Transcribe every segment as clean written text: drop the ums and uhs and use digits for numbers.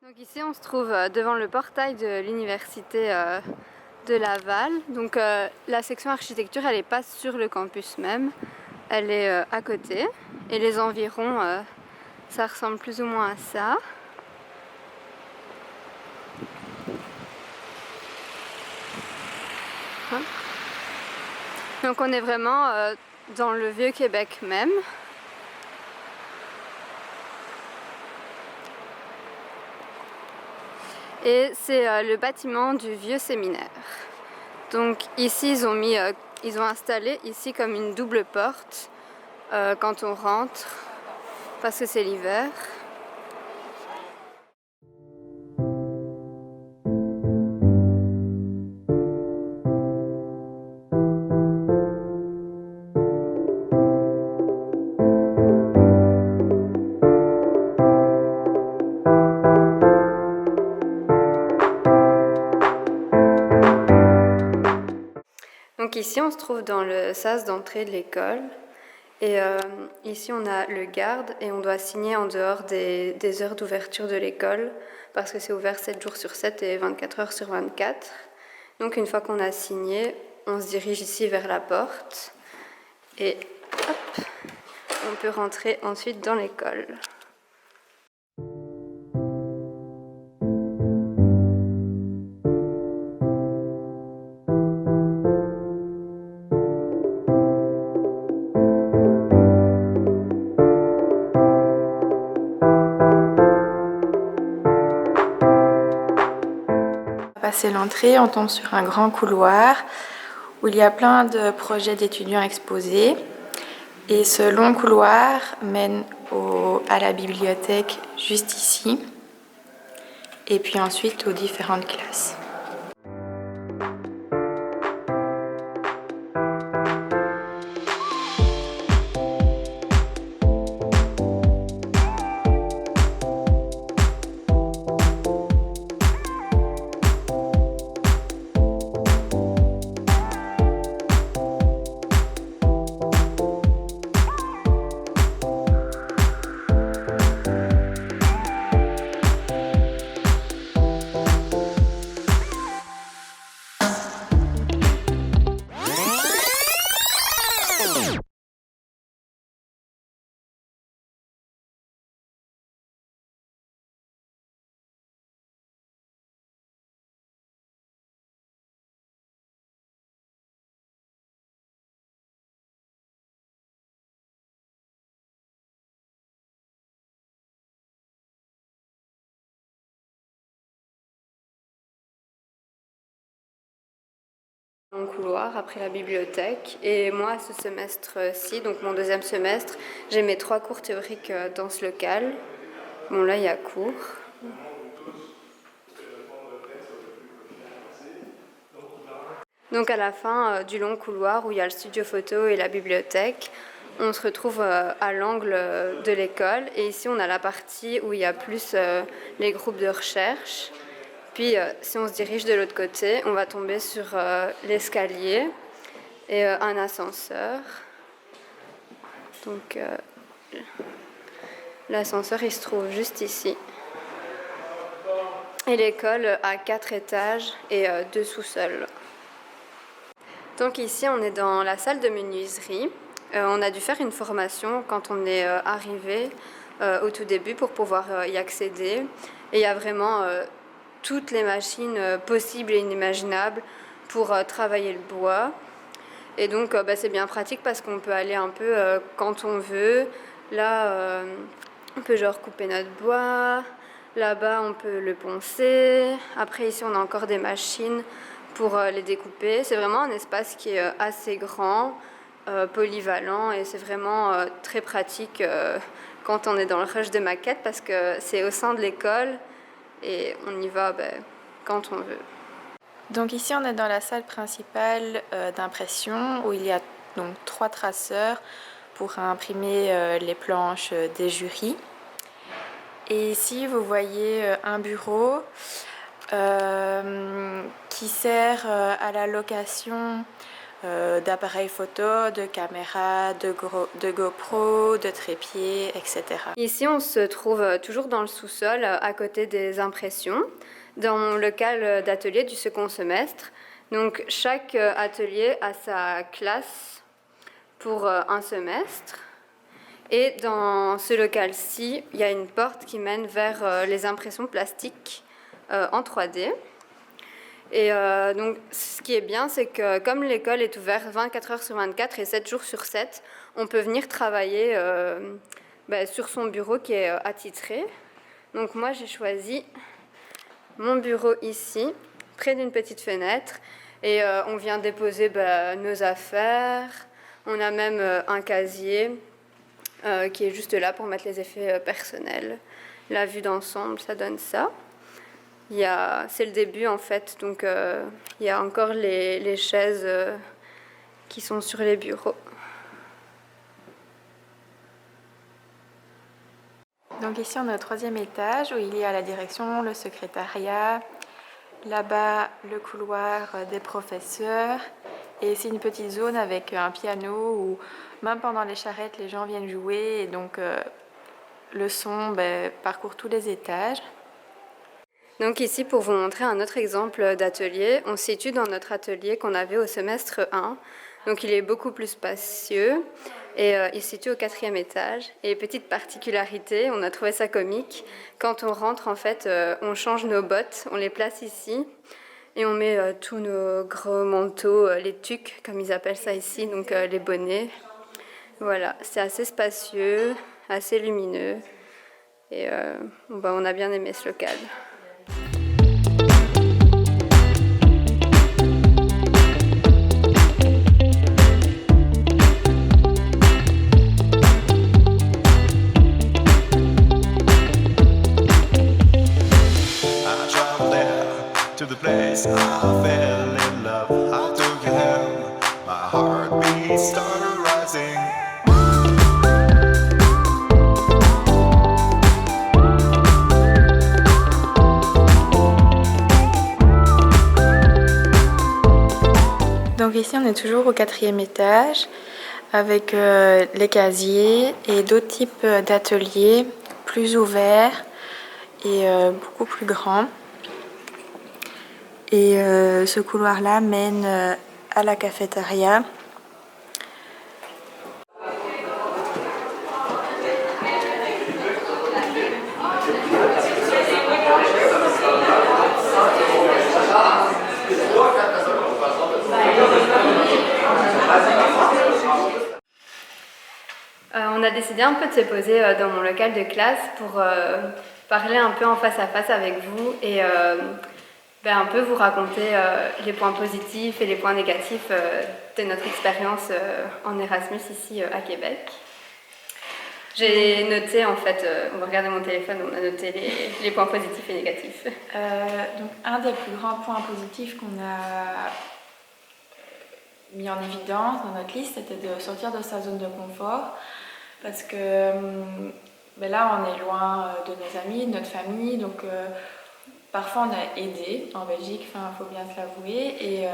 Donc ici on se trouve devant le portail de l'université de Laval. Donc la section architecture elle n'est pas sur le campus même, elle est à côté. Et les environs ça ressemble plus ou moins à ça. Hein? Donc on est vraiment dans le Vieux-Québec même. Et c'est le bâtiment du vieux séminaire. Donc ici ils ont installé ici comme une double porte quand on rentre parce que c'est l'hiver. Donc ici on se trouve dans le sas d'entrée de l'école et ici on a le garde et on doit signer en dehors des heures d'ouverture de l'école parce que c'est ouvert 7 jours sur 7 et 24 heures sur 24. Donc une fois qu'on a signé, on se dirige ici vers la porte et hop, on peut rentrer ensuite dans l'école. Passer l'entrée, on tombe sur un grand couloir où il y a plein de projets d'étudiants exposés. Et ce long couloir mène à la bibliothèque juste ici. Et puis ensuite aux différentes classes. Mon couloir après la bibliothèque et moi ce semestre-ci, donc mon deuxième semestre, j'ai mes 3 cours théoriques dans ce local. Bon là il y a cours. Donc à la fin du long couloir où il y a le studio photo et la bibliothèque, on se retrouve à l'angle de l'école et ici on a la partie où il y a plus les groupes de recherche. Puis si on se dirige de l'autre côté, on va tomber sur l'escalier et un ascenseur. Donc l'ascenseur il se trouve juste ici. Et l'école a 4 étages et 2 sous-sols. Donc ici on est dans la salle de menuiserie. On a dû faire une formation quand on est arrivé au tout début pour pouvoir y accéder. Et il y a vraiment toutes les machines possibles et inimaginables pour travailler le bois. Et donc c'est bien pratique parce qu'on peut aller un peu quand on veut. Là, on peut genre couper notre bois. Là-bas, on peut le poncer. Après, ici, on a encore des machines pour les découper. C'est vraiment un espace qui est assez grand, polyvalent et c'est vraiment très pratique quand on est dans le rush de maquettes parce que c'est au sein de l'école et on y va quand on veut. Donc ici on est dans la salle principale d'impression où il y a donc 3 traceurs pour imprimer les planches des jurys. Et ici vous voyez un bureau qui sert à la location d'appareils photo, de caméras, de GoPro, de trépieds, etc. Ici, on se trouve toujours dans le sous-sol, à côté des impressions, dans mon local d'atelier du second semestre. Donc, chaque atelier a sa classe pour un semestre. Et dans ce local-ci, il y a une porte qui mène vers les impressions plastiques en 3D. Et donc, ce qui est bien, c'est que comme l'école est ouverte 24 heures sur 24 et 7 jours sur 7, on peut venir travailler sur son bureau qui est attitré. Donc moi, j'ai choisi mon bureau ici, près d'une petite fenêtre. Et on vient déposer nos affaires. On a même un casier qui est juste là pour mettre les effets personnels. La vue d'ensemble, ça donne ça. C'est le début en fait, donc il y a encore les chaises qui sont sur les bureaux. Donc ici on est au 3e étage où il y a la direction, le secrétariat, là-bas le couloir des professeurs et c'est une petite zone avec un piano où même pendant les charrettes les gens viennent jouer et donc le son parcourt tous les étages. Donc ici, pour vous montrer un autre exemple d'atelier, on se situe dans notre atelier qu'on avait au semestre 1. Donc il est beaucoup plus spacieux et il se situe au 4e étage. Et petite particularité, on a trouvé ça comique, quand on rentre en fait, on change nos bottes, on les place ici et on met tous nos gros manteaux, les tucs comme ils appellent ça ici, donc les bonnets. Voilà, c'est assez spacieux, assez lumineux et on a bien aimé ce local. I fell in love, I took your hand, my heartbeat started rising. Donc ici on est toujours au 4e étage avec les casiers et d'autres types d'ateliers plus ouverts et beaucoup plus grands. Et ce couloir-là mène à la cafétéria. On a décidé un peu de se poser dans mon local de classe pour parler un peu en face à face avec vous et un peu vous raconter les points positifs et les points négatifs de notre expérience en Erasmus ici à Québec. J'ai noté en fait, on va regarder mon téléphone, on a noté les points positifs et négatifs. Donc un des plus grands points positifs qu'on a mis en évidence dans notre liste, c'était de sortir de sa zone de confort parce que là on est loin de nos amis, de notre famille, donc parfois on a aidé en Belgique, il faut bien se l'avouer, et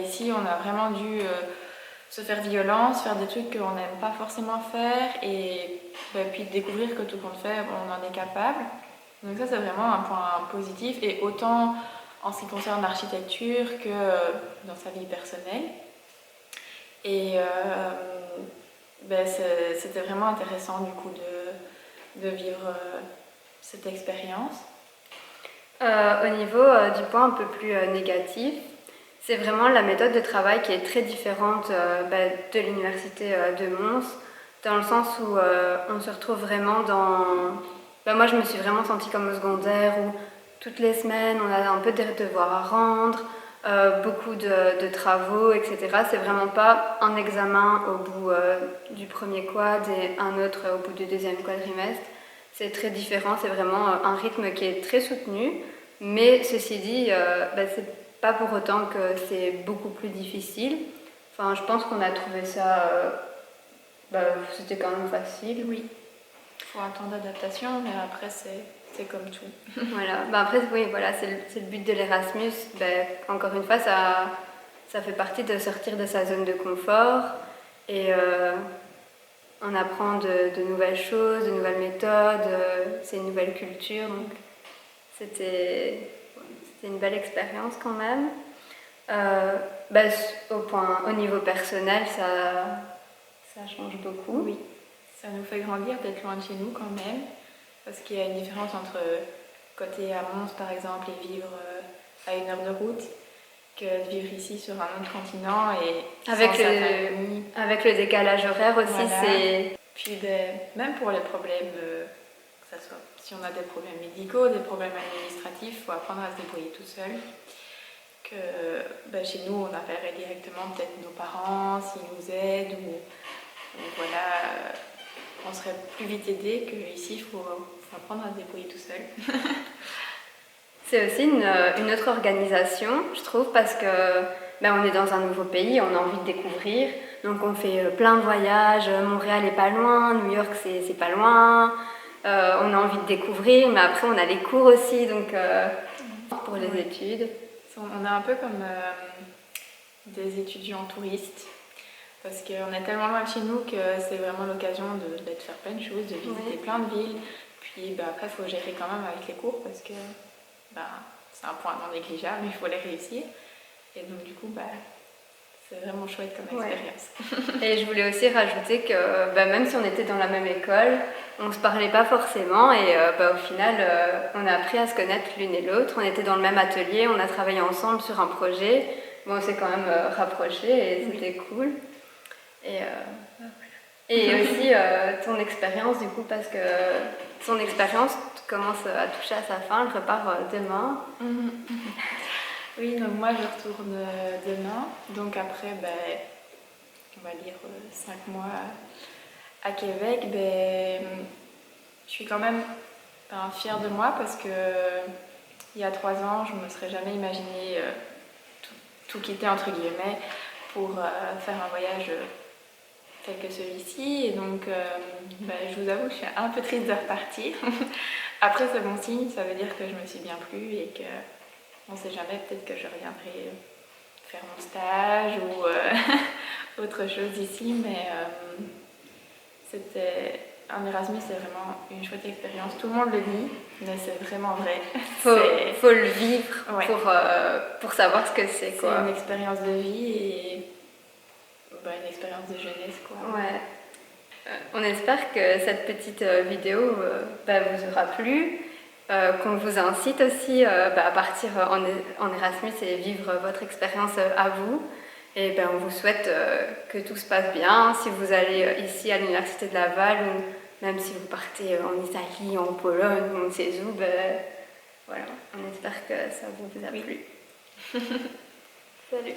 ici on a vraiment dû se faire violence, faire des trucs qu'on n'aime pas forcément faire et puis découvrir que tout compte fait, on en est capable. Donc ça c'est vraiment un point positif et autant en ce qui concerne l'architecture que dans sa vie personnelle. Et c'était vraiment intéressant du coup de vivre cette expérience. Au niveau du point un peu plus négatif, c'est vraiment la méthode de travail qui est très différente de l'université de Mons, dans le sens où on se retrouve vraiment dans... moi je me suis vraiment sentie comme au secondaire où toutes les semaines on a un peu des devoirs à rendre, beaucoup de travaux, etc. C'est vraiment pas un examen au bout du premier quad et un autre au bout du deuxième quadrimestre. C'est très différent, c'est vraiment un rythme qui est très soutenu, mais ceci dit, c'est pas pour autant que c'est beaucoup plus difficile. Enfin, je pense qu'on a trouvé ça, c'était quand même facile. Oui, il faut un temps d'adaptation, mais après c'est comme tout. Voilà. Après, oui, voilà, c'est le but de l'Erasmus. Encore une fois, ça ça fait partie de sortir de sa zone de confort et on apprend de nouvelles choses, de nouvelles méthodes, c'est une nouvelle culture, donc c'était une belle expérience quand même. Au niveau personnel, ça change beaucoup. Oui, ça nous fait grandir d'être loin de chez nous quand même, parce qu'il y a une différence entre côté à Mons par exemple et vivre à 1 heure de route, que de vivre ici sur un autre continent et avec sans sa famille. avec le décalage horaire aussi, Voilà. c'est... Puis même pour les problèmes, que ça soit si on a des problèmes médicaux, des problèmes administratifs, il faut apprendre à se débrouiller tout seul. Que chez nous, on appellerait directement peut-être nos parents s'ils nous aident ou voilà, on serait plus vite aidé qu'ici, il faut apprendre à se débrouiller tout seul. C'est aussi une autre organisation, je trouve, parce que on est dans un nouveau pays, on a envie de découvrir, donc on fait plein de voyages. Montréal est pas loin, New York c'est pas loin, on a envie de découvrir, mais après on a les cours aussi, donc pour les études. On est un peu comme des étudiants touristes, parce qu'on est tellement loin de chez nous que c'est vraiment l'occasion de faire plein de choses, de visiter plein de villes. Puis après, il faut gérer quand même avec les cours, parce que c'est un point non négligeable, mais il faut les réussir. Et donc du coup, c'est vraiment chouette comme expérience. Et je voulais aussi rajouter que même si on était dans la même école, on ne se parlait pas forcément et au final, on a appris à se connaître l'une et l'autre. On était dans le même atelier, on a travaillé ensemble sur un projet. Bon, on s'est quand même rapprochés et c'était cool. Et aussi ton expérience du coup, parce que son expérience commence à toucher à sa fin, elle repart demain. Oui, donc moi je retourne demain, donc après, on va dire 5 mois à Québec, je suis quand même fière de moi parce que il y a 3 ans, je ne me serais jamais imaginé tout quitter entre guillemets pour faire un voyage tel que celui-ci. Et donc, je vous avoue que je suis un peu triste de repartir. Après, c'est bon signe, ça veut dire que je me suis bien plu et que on ne sait jamais, peut-être que je reviendrai faire mon stage ou autre chose ici, mais c'était un Erasmus, c'est vraiment une chouette expérience. Tout le monde le dit, mais c'est vraiment vrai. Faut le vivre pour savoir ce que c'est. C'est une expérience de vie et une expérience de jeunesse, quoi. Ouais. On espère que cette petite vidéo vous aura plu. Qu'on vous incite aussi à partir en Erasmus et vivre votre expérience à vous. Et on vous souhaite que tout se passe bien. Si vous allez ici à l'Université de Laval ou même si vous partez en Italie, en Pologne, on ne sait où, voilà, on espère que ça vous a plu. Salut.